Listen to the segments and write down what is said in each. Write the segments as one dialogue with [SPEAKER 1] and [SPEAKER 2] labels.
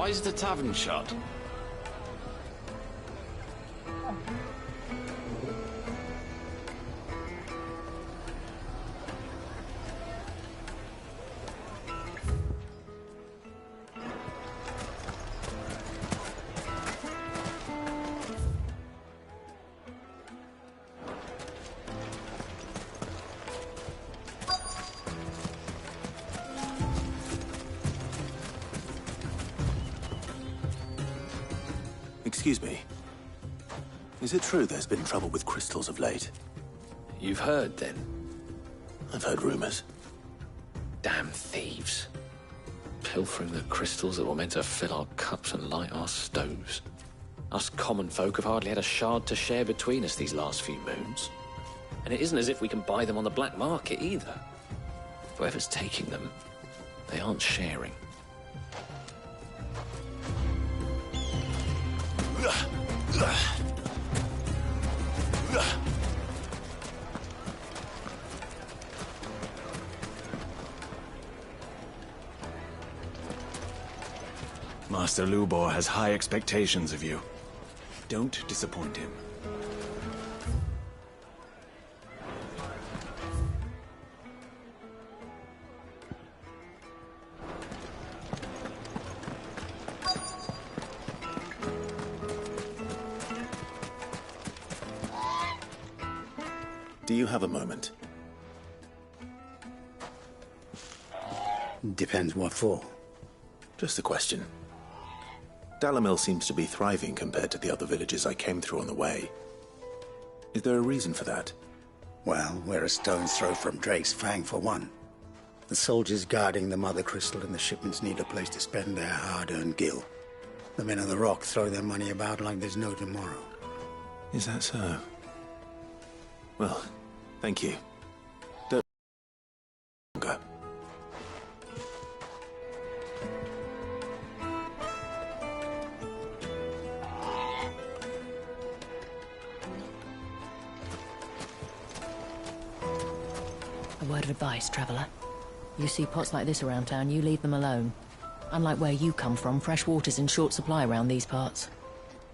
[SPEAKER 1] Why is the tavern shut?
[SPEAKER 2] Excuse me. Is it true there's been trouble with crystals of late?
[SPEAKER 1] You've heard, then?
[SPEAKER 2] I've heard rumors.
[SPEAKER 1] Damn thieves. Pilfering the crystals that were meant to fill our cups and light our stoves. Us common folk have hardly had a shard to share between us these last few moons. And it isn't as if we can buy them on the black market, either. Whoever's taking them, they aren't sharing.
[SPEAKER 3] Master Lubor has high expectations of you. Don't disappoint him.
[SPEAKER 2] Do you have a moment?
[SPEAKER 4] Depends what for.
[SPEAKER 2] Just a question. Dalamil seems to be thriving compared to the other villages I came through on the way. Is there a reason for that?
[SPEAKER 4] Well, we're a stone's throw from Drake's Fang, for one. The soldiers guarding the Mother Crystal and the shipments need a place to spend their hard-earned gil. The men of the Rock throw their money about like there's no tomorrow.
[SPEAKER 2] Is that so? Well, thank you. Don't longer.
[SPEAKER 5] A word of advice, traveller. You see pots like this around town, you leave them alone. Unlike where you come from, fresh water's in short supply around these parts.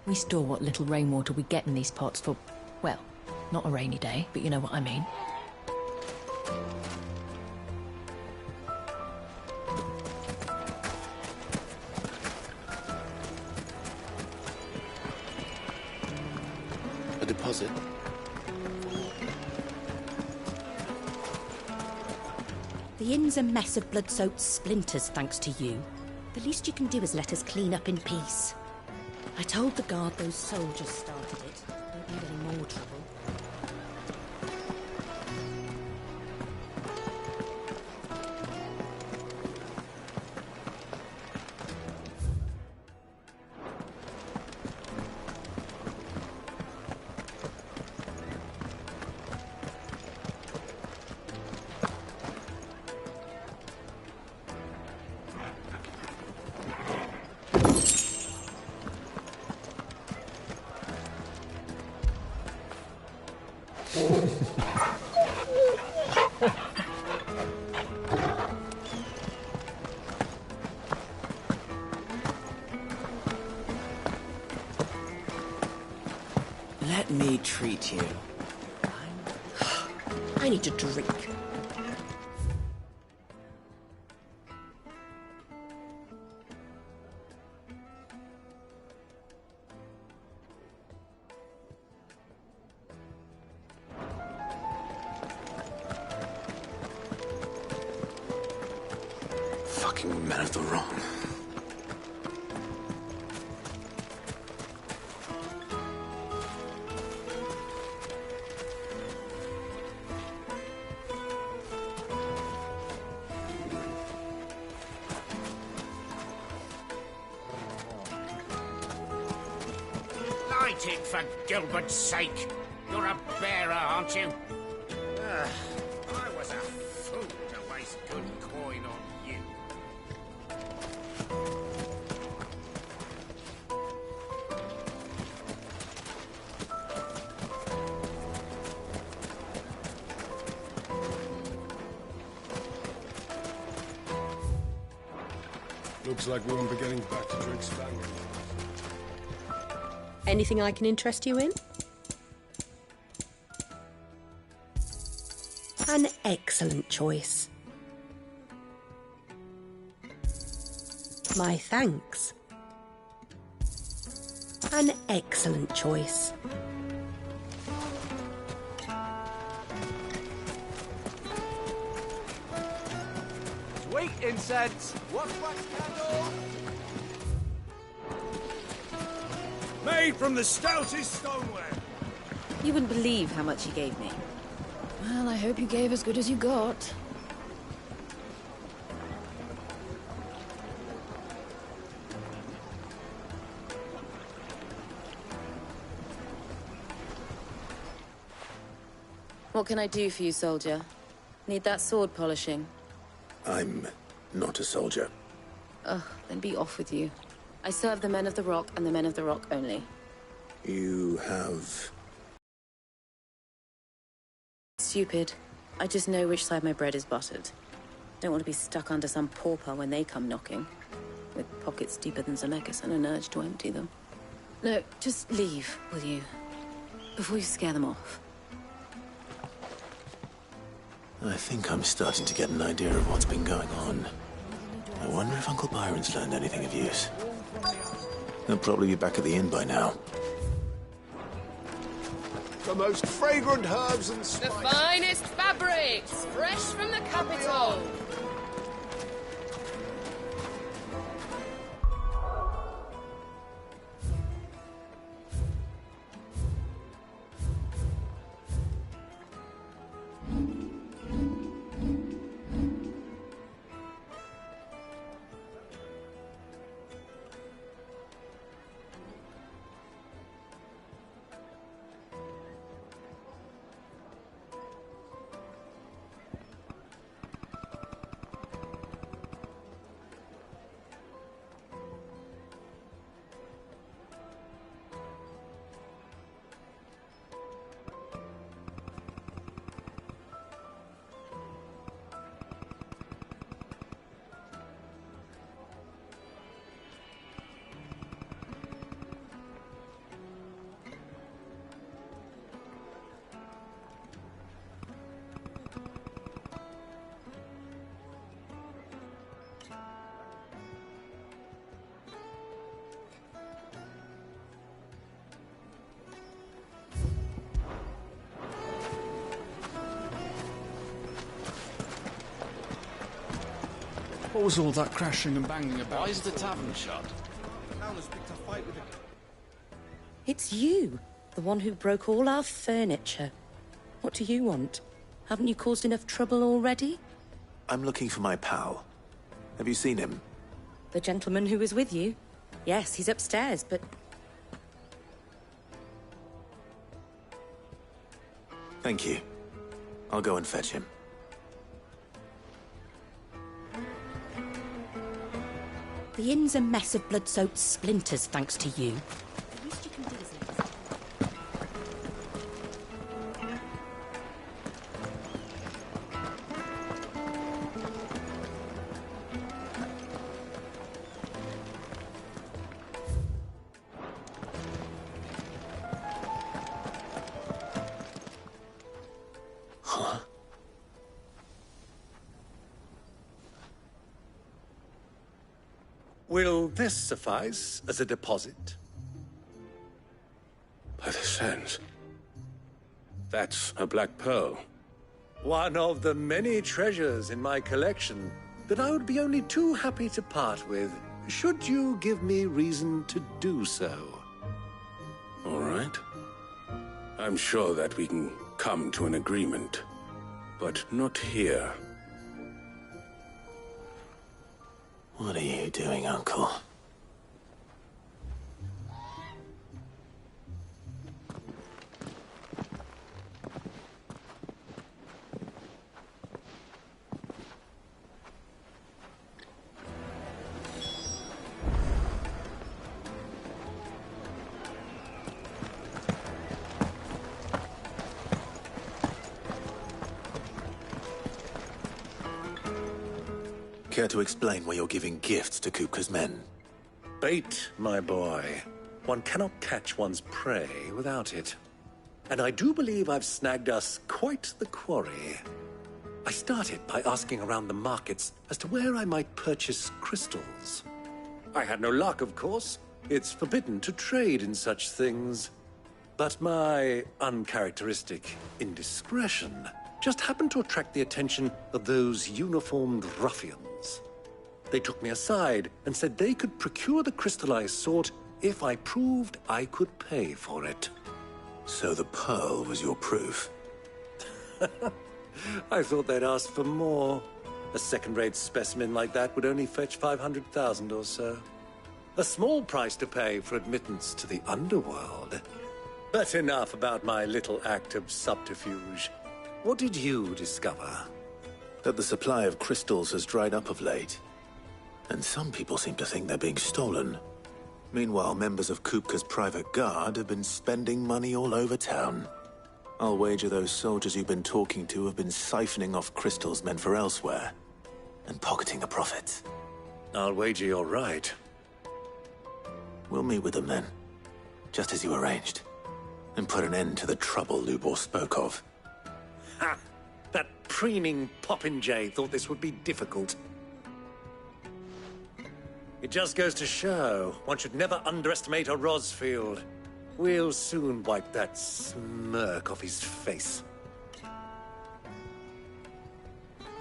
[SPEAKER 5] We store what little rainwater we get in these pots for, well, not a rainy day, but you know what I mean.
[SPEAKER 1] A deposit?
[SPEAKER 6] The inn's a mess of blood-soaked splinters, thanks to you. The least you can do is let us clean up in peace. I told the guard those soldiers started it. Don't need any more trouble.
[SPEAKER 7] Let me treat you.
[SPEAKER 6] I need to drink.
[SPEAKER 2] Fucking men of the wrong.
[SPEAKER 8] Light it, for Gilbert's sake. You're a bearer, aren't you? I was a fool to waste good coin on you.
[SPEAKER 7] Looks like we won't be getting back to Drake's Fang.
[SPEAKER 6] Anything I can interest you in? An excellent choice. My thanks. An excellent choice.
[SPEAKER 9] Sweet incense! What's wax candle?
[SPEAKER 7] Made from the stoutest stoneware.
[SPEAKER 10] You wouldn't believe how much he gave me.
[SPEAKER 5] Well, I hope you gave as good as you got.
[SPEAKER 10] What can I do for you, soldier? Need that sword polishing?
[SPEAKER 2] I'm not a soldier.
[SPEAKER 10] Ugh, then be off with you. I serve the men of the Rock and the men of the Rock only.
[SPEAKER 2] You have...
[SPEAKER 10] Stupid. I just know which side my bread is buttered. Don't want to be stuck under some pauper when they come knocking. With pockets deeper than Zemeckis and an urge to empty them. No, just leave, will you? Before you scare them off.
[SPEAKER 2] I think I'm starting to get an idea of what's been going on. I wonder if Uncle Byron's learned anything of use. He'll probably be back at the inn by now.
[SPEAKER 7] The most fragrant herbs and
[SPEAKER 11] The
[SPEAKER 7] spices.
[SPEAKER 11] finest fabrics, fresh from the capital.
[SPEAKER 9] What was all that crashing and banging about?
[SPEAKER 1] Why is the tavern shut?
[SPEAKER 6] It's you, the one who broke all our furniture. What do you want? Haven't you caused enough trouble already?
[SPEAKER 2] I'm looking for my pal. Have you seen him?
[SPEAKER 6] The gentleman who was with you? Yes, he's upstairs, but...
[SPEAKER 2] Thank you. I'll go and fetch him.
[SPEAKER 6] The inn's a mess of blood-soaked splinters, thanks to you. The least you can do is let us...
[SPEAKER 2] Huh?
[SPEAKER 12] Will this suffice as a deposit?
[SPEAKER 7] By the sands. That's a black pearl.
[SPEAKER 12] One of the many treasures in my collection that I would be only too happy to part with, should you give me reason to do so.
[SPEAKER 7] All right. I'm sure that we can come to an agreement, but not here.
[SPEAKER 2] What are you doing, Uncle? Care to explain why you're giving gifts to Kupka's men?
[SPEAKER 12] Bait, my boy. One cannot catch one's prey without it. And I do believe I've snagged us quite the quarry. I started by asking around the markets as to where I might purchase crystals. I had no luck, of course. It's forbidden to trade in such things. But my uncharacteristic indiscretion just happened to attract the attention of those uniformed ruffians. They took me aside and said they could procure the crystal I sought if I proved I could pay for it.
[SPEAKER 2] So the pearl was your proof?
[SPEAKER 12] I thought they'd ask for more. A second-rate specimen like that would only fetch 500,000 or so. A small price to pay for admittance to the underworld. But enough about my little act of subterfuge. What did you discover?
[SPEAKER 2] That the supply of crystals has dried up of late. And some people seem to think they're being stolen. Meanwhile, members of Kupka's private guard have been spending money all over town. I'll wager those soldiers you've been talking to have been siphoning off crystals meant for elsewhere, and pocketing the profits.
[SPEAKER 12] I'll wager you're right.
[SPEAKER 2] We'll meet with them then, just as you arranged, and put an end to the trouble Lubor spoke of.
[SPEAKER 12] Ha! That preening popinjay thought this would be difficult. It just goes to show, one should never underestimate a Rosfield. We'll soon wipe that smirk off his face.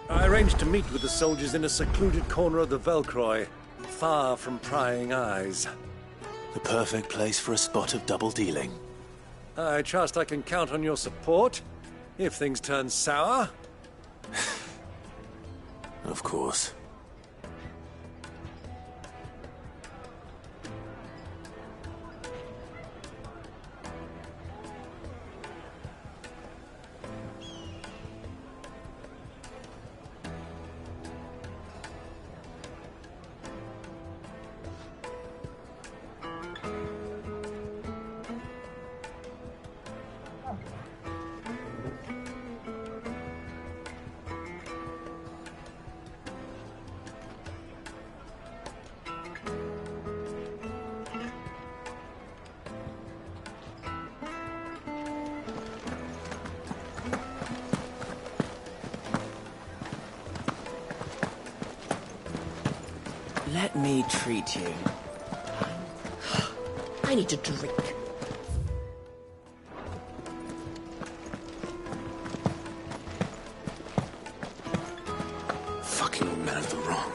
[SPEAKER 12] I arranged to meet with the soldiers in a secluded corner of the Velcroy, far from prying eyes.
[SPEAKER 2] The perfect place for a spot of double dealing.
[SPEAKER 12] I trust I can count on your support, if things turn sour.
[SPEAKER 2] Of course.
[SPEAKER 13] Let me treat you.
[SPEAKER 6] I need a drink.
[SPEAKER 2] Fucking men of the wrong.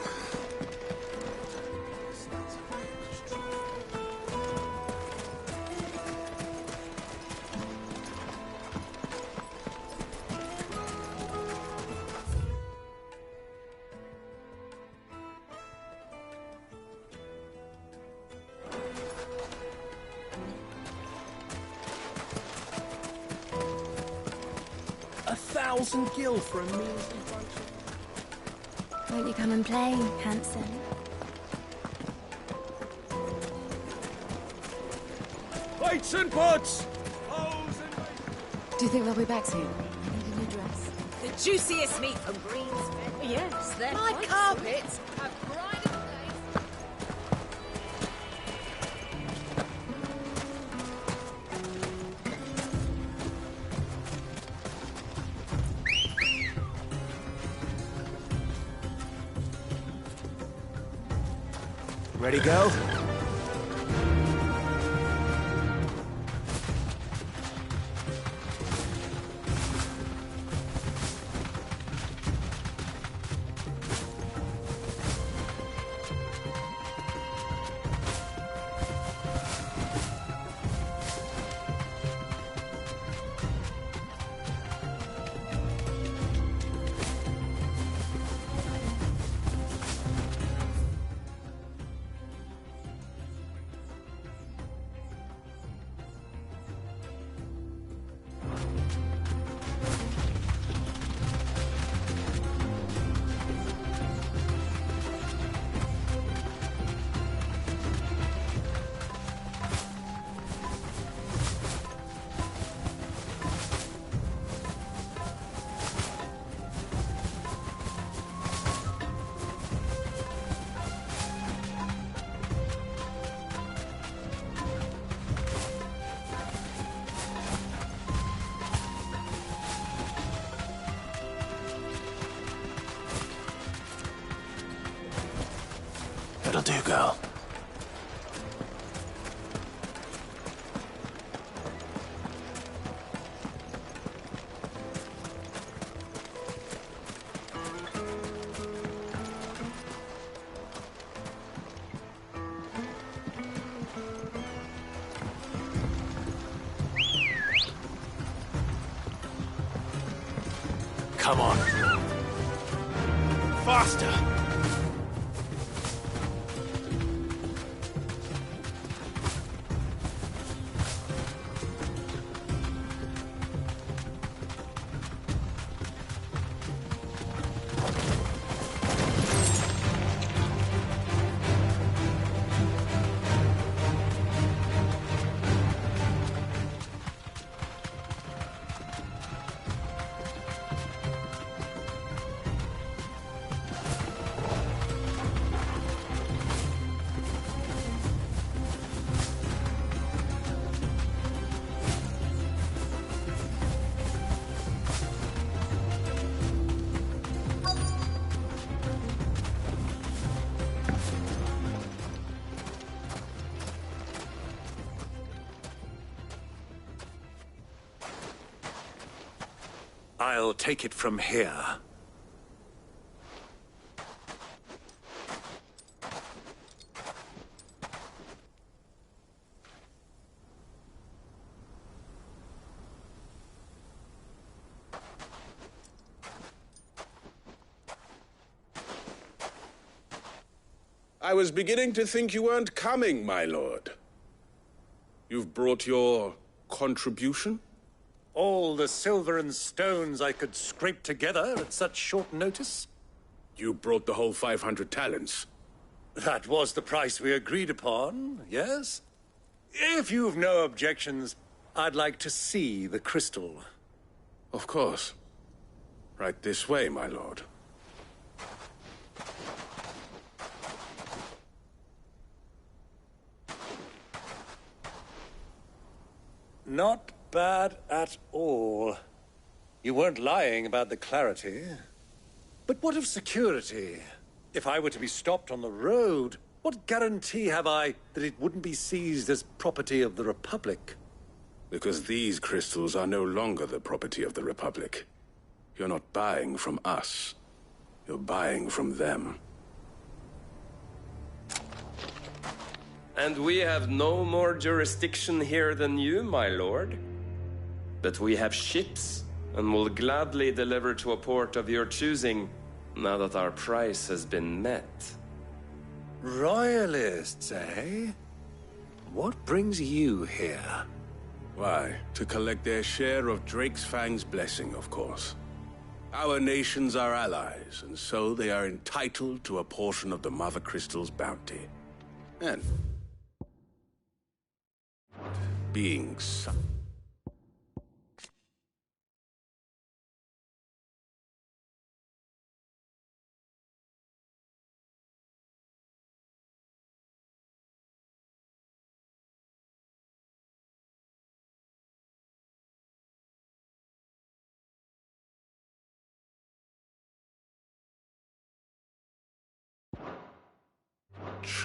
[SPEAKER 13] Gil for a measly bunch of...
[SPEAKER 14] Won't you come and play, handsome?
[SPEAKER 9] Weights and pots!
[SPEAKER 11] Do you think they'll be back soon? I need a new dress.
[SPEAKER 15] The juiciest meat from Greensbed.
[SPEAKER 11] Yes, they're
[SPEAKER 15] My
[SPEAKER 11] quite
[SPEAKER 15] carpets have pride of place.
[SPEAKER 13] Ready, go?
[SPEAKER 2] That'll do, girl.
[SPEAKER 9] Come on. Faster!
[SPEAKER 12] I'll take it from here.
[SPEAKER 7] I was beginning to think you weren't coming, my lord. You've brought your contribution?
[SPEAKER 12] All the silver and stones I could scrape together at such short notice?
[SPEAKER 7] You brought the whole 500 talents.
[SPEAKER 12] That was the price we agreed upon, yes? If you've no objections, I'd like to see the crystal.
[SPEAKER 7] Of course. Right this way, my lord.
[SPEAKER 12] Not bad at all. You weren't lying about the clarity. But what of security? If I were to be stopped on the road, what guarantee have I that it wouldn't be seized as property of the Republic?
[SPEAKER 7] Because these crystals are no longer the property of the Republic. You're not buying from us. You're buying from them.
[SPEAKER 16] And we have no more jurisdiction here than you, my lord. But we have ships, and will gladly deliver to a port of your choosing, now that our price has been met.
[SPEAKER 12] Royalists, eh? What brings you here?
[SPEAKER 7] Why, to collect their share of Drake's Fang's blessing, of course. Our nations are allies, and so they are entitled to a portion of the Mother Crystal's bounty. And being some...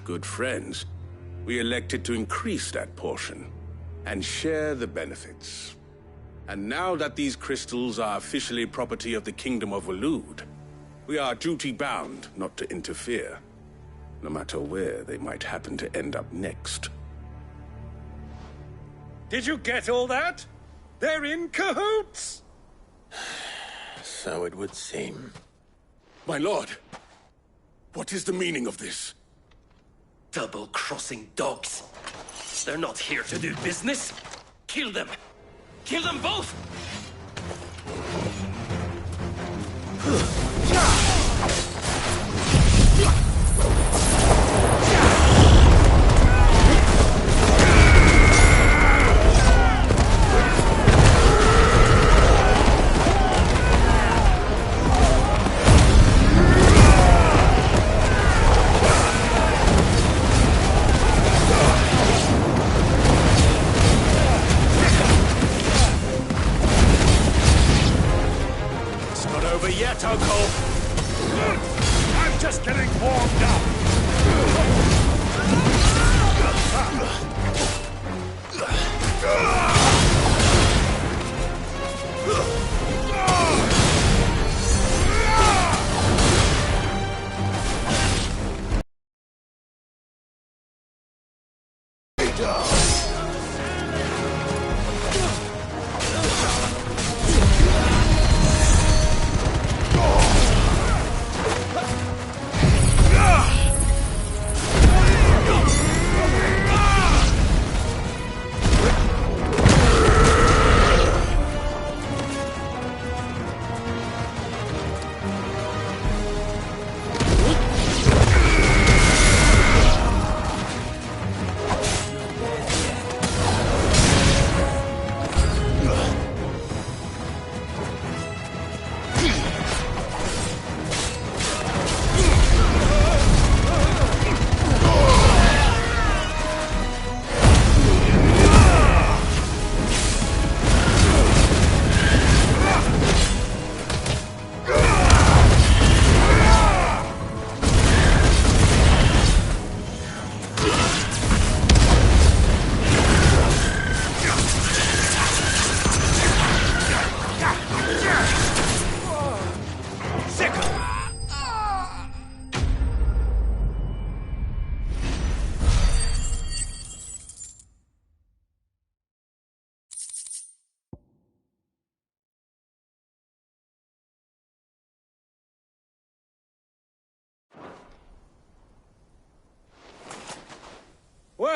[SPEAKER 7] good friends, we elected to increase that portion and share the benefits. And now that these crystals are officially property of the Kingdom of Waloed, we are duty-bound not to interfere, no matter where they might happen to end up next.
[SPEAKER 12] Did you get all that? They're in cahoots!
[SPEAKER 2] So it would seem.
[SPEAKER 7] My lord, what is the meaning of this?
[SPEAKER 16] Double-crossing dogs. They're not here to do business. Kill them. Kill them both!
[SPEAKER 9] Uncle! I'm just getting warmed up!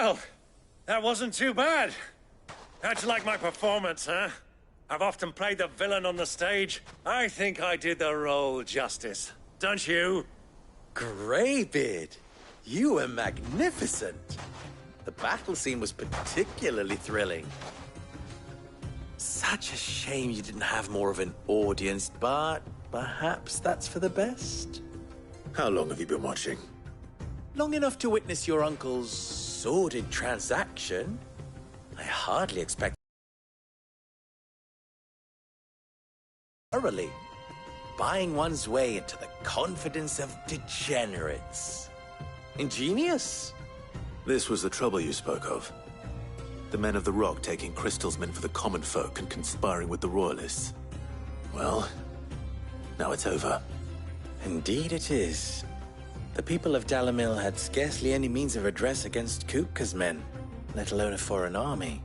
[SPEAKER 17] Well, that wasn't too bad. How'd you like my performance, huh? I've often played the villain on the stage. I think I did the role justice. Don't you?
[SPEAKER 18] Greybeard, you were magnificent. The battle scene was particularly thrilling. Such a shame you didn't have more of an audience, but perhaps that's for the best.
[SPEAKER 2] How long have you been watching?
[SPEAKER 18] Long enough to witness your uncle's sordid transaction. I hardly expect thoroughly, buying one's way into the confidence of degenerates. Ingenious.
[SPEAKER 2] This was the trouble you spoke of. The men of the Rock taking Crystal's men for the common folk and conspiring with the Royalists. Well, now it's over.
[SPEAKER 18] Indeed it is. The people of Dalamil had scarcely any means of redress against Kupka's men, let alone a foreign army.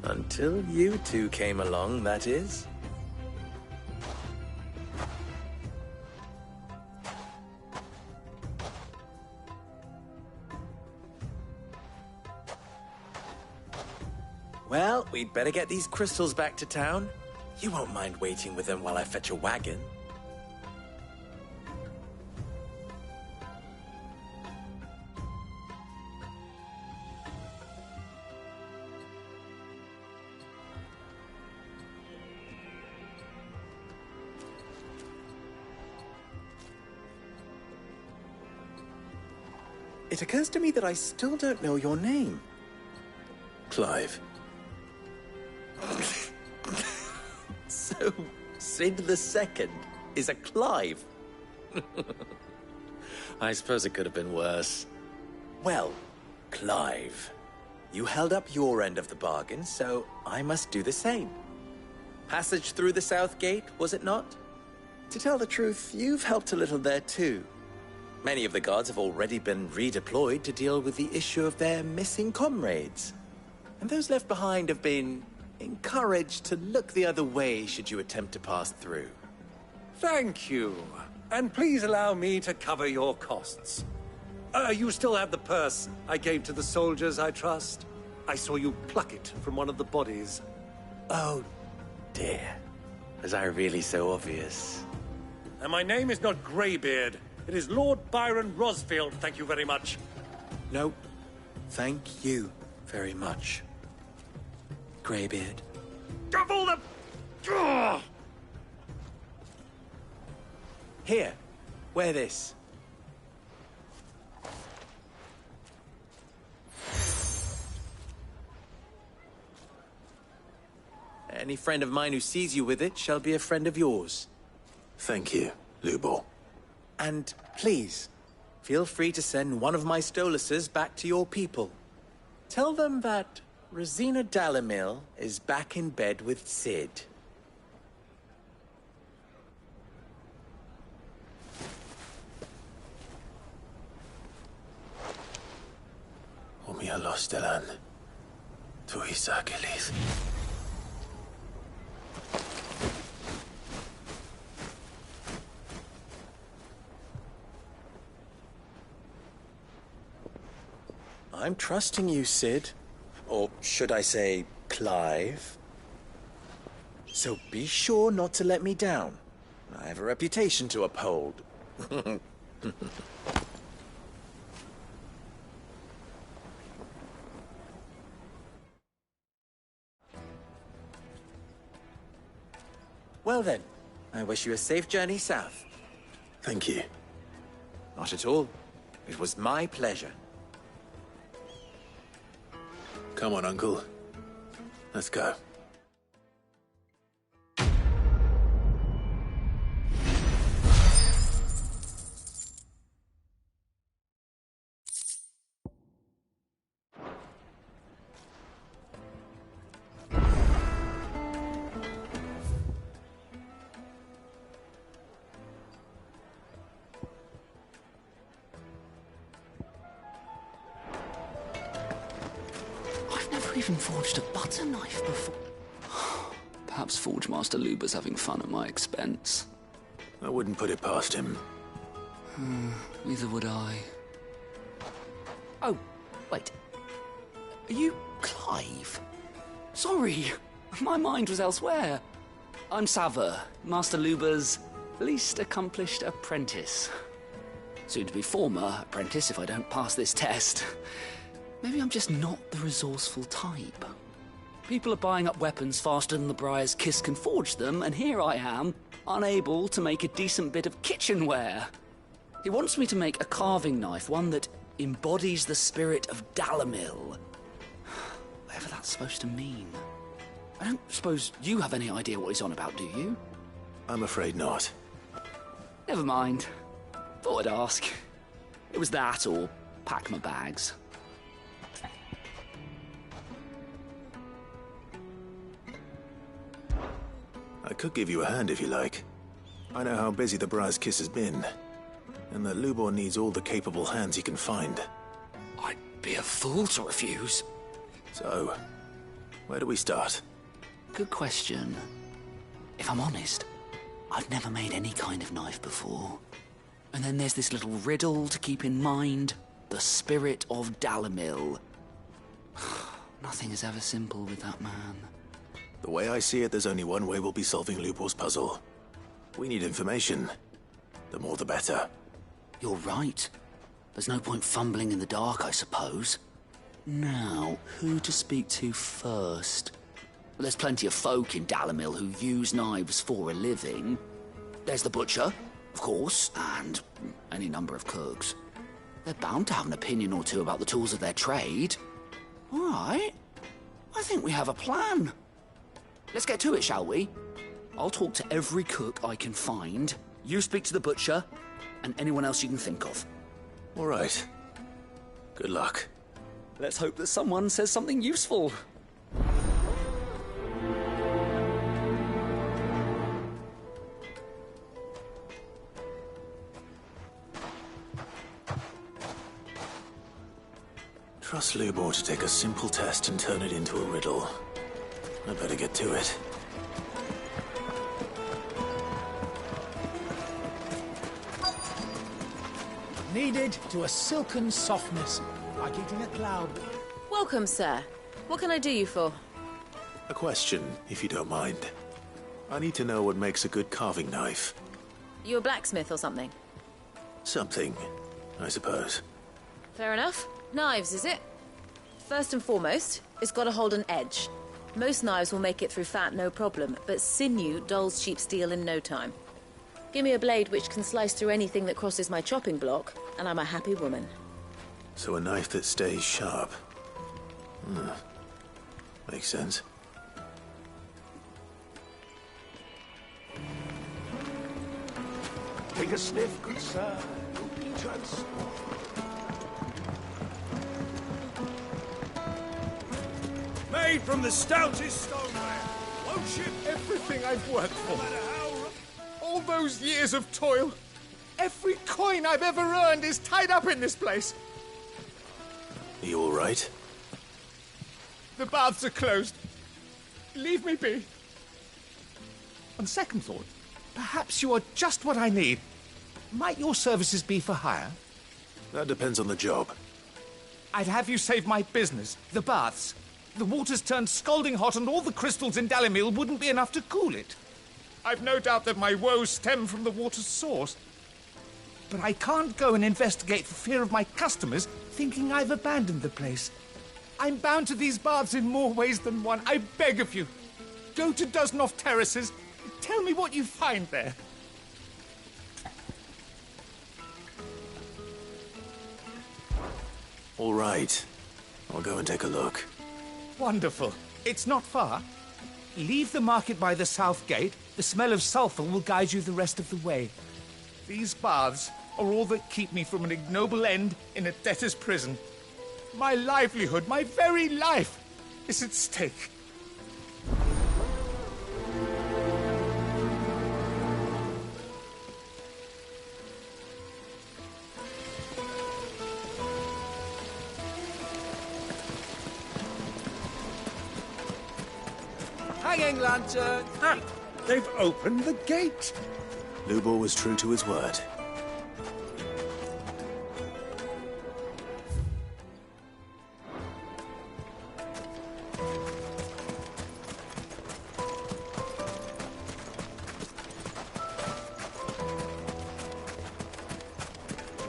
[SPEAKER 18] Until you two came along, that is. Well, we'd better get these crystals back to town. You won't mind waiting with them while I fetch a wagon. It occurs to me that I still don't know your name.
[SPEAKER 2] Clive.
[SPEAKER 18] So, Sid the Second is a Clive? I suppose it could have been worse. Well, Clive, you held up your end of the bargain, so I must do the same. Passage through the South Gate, was it not? To tell the truth, you've helped a little there too. Many of the guards have already been redeployed to deal with the issue of their missing comrades. And those left behind have been encouraged to look the other way should you attempt to pass through.
[SPEAKER 17] Thank you. And please allow me to cover your costs. You still have the purse I gave to the soldiers, I trust? I saw you pluck it from one of the bodies.
[SPEAKER 18] Oh, dear. Was I really so obvious?
[SPEAKER 17] And my name is not Greybeard. It is Lord Byron Rosfield, thank you very much.
[SPEAKER 18] No, thank you very much, Greybeard.
[SPEAKER 17] Of all the... Ugh!
[SPEAKER 18] Here, wear this. Any friend of mine who sees you with it shall be a friend of yours.
[SPEAKER 2] Thank you, Lubor.
[SPEAKER 18] And please, feel free to send one of my Stoluses back to your people. Tell them that Rosina Dalamil is back in bed with Sid.
[SPEAKER 2] Omia Lostelan. Tuisa Kelith.
[SPEAKER 18] I'm trusting you, Sid. Or should I say, Clive. So be sure not to let me down. I have a reputation to uphold. Well then, I wish you a safe journey south.
[SPEAKER 2] Thank you.
[SPEAKER 18] Not at all. It was my pleasure.
[SPEAKER 2] Come on, Uncle. Let's go.
[SPEAKER 19] Even forged a butter knife before. Perhaps Forge Master Luber's having fun at my expense.
[SPEAKER 2] I wouldn't put it past him.
[SPEAKER 19] Neither would I.
[SPEAKER 20] Oh,
[SPEAKER 19] Wait. Are you Clive? Sorry, my mind was elsewhere. I'm Sava, Master Luba's least accomplished apprentice. Soon to be former apprentice if I don't pass this test. Maybe I'm just not the resourceful type. People are buying up weapons faster than the Briar's Kiss can forge them, and here I am, unable to make a decent bit of kitchenware. He wants me to make a carving knife, one that embodies the spirit of Dalamil. Whatever that's supposed to mean. I don't suppose you have any idea what he's on about, do you?
[SPEAKER 2] I'm afraid not.
[SPEAKER 19] Never mind. Thought I'd ask. It was that, or pack my bags.
[SPEAKER 2] I could give you a hand if you like. I know how busy the Briar's Kiss has been, and that Lubor needs all the capable hands he can find.
[SPEAKER 19] I'd be a fool to refuse.
[SPEAKER 2] So, where do we start?
[SPEAKER 19] Good question. If I'm honest, I've never made any kind of knife before. And then there's this little riddle to keep in mind. The spirit of Dalamil. Nothing is ever simple with that man.
[SPEAKER 2] The way I see it, there's only one way we'll be solving Lubor's puzzle. We need information. The more the better.
[SPEAKER 19] You're right. There's no point fumbling in the dark, I suppose. Now, who to speak to first? Well, there's plenty of folk in Dalamil who use knives for a living. There's the butcher, of course, and any number of cooks. They're bound to have an opinion or two about the tools of their trade. All right. I think we have a plan. Let's get to it, shall we? I'll talk to every cook I can find. You speak to the butcher, and anyone else you can think of.
[SPEAKER 2] All right. Good luck.
[SPEAKER 19] Let's hope that someone says something useful.
[SPEAKER 2] Trust Lubor to take a simple test and turn it into a riddle. I better get to it.
[SPEAKER 9] Kneaded to a silken softness, like eating a cloud.
[SPEAKER 10] Welcome, sir. What can I do you for?
[SPEAKER 2] A question, if you don't mind. I need to know what makes a good carving knife.
[SPEAKER 10] You a blacksmith or something?
[SPEAKER 2] Something, I suppose.
[SPEAKER 10] Fair enough. Knives, is it? First and foremost, it's got to hold an edge. Most knives will make it through fat, no problem, but sinew dulls cheap steel in no time. Give me a blade which can slice through anything that crosses my chopping block, and I'm a happy woman.
[SPEAKER 2] So a knife that stays sharp. Makes sense.
[SPEAKER 9] Take a sniff, good sir. You'll be transformed. Made from the stoutest stoneware. Won't ship everything I've worked for. No matter how... All those years of toil. Every coin I've ever earned is tied up in this place.
[SPEAKER 2] Are you all right?
[SPEAKER 9] The baths are closed. Leave me be. On second thought, perhaps you are just what I need. Might your services be for hire?
[SPEAKER 2] That depends on the job.
[SPEAKER 9] I'd have you save my business, the baths. The water's turned scalding hot and all the crystals in Dalamil wouldn't be enough to cool it. I've no doubt that my woes stem from the water's source. But I can't go and investigate for fear of my customers thinking I've abandoned the place. I'm bound to these baths in more ways than one. I beg of you. Go to Dusnoff Terraces. Tell me what you find there.
[SPEAKER 2] All right. I'll go and take a look.
[SPEAKER 9] Wonderful. It's not far. Leave the market by the south gate. The smell of sulfur will guide you the rest of the way. These baths are all that keep me from an ignoble end in a debtor's prison. My livelihood, my very life, is at stake. Hanging lantern!
[SPEAKER 17] Ah, they've opened the gate!
[SPEAKER 2] Lubor was true to his word.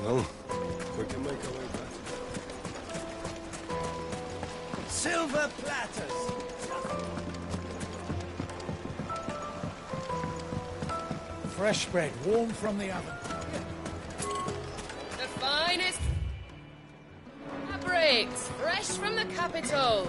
[SPEAKER 13] Well, we can make our way back.
[SPEAKER 20] Silver platters!
[SPEAKER 21] Fresh bread, warm from the oven.
[SPEAKER 15] The finest fabrics, fresh from the capital.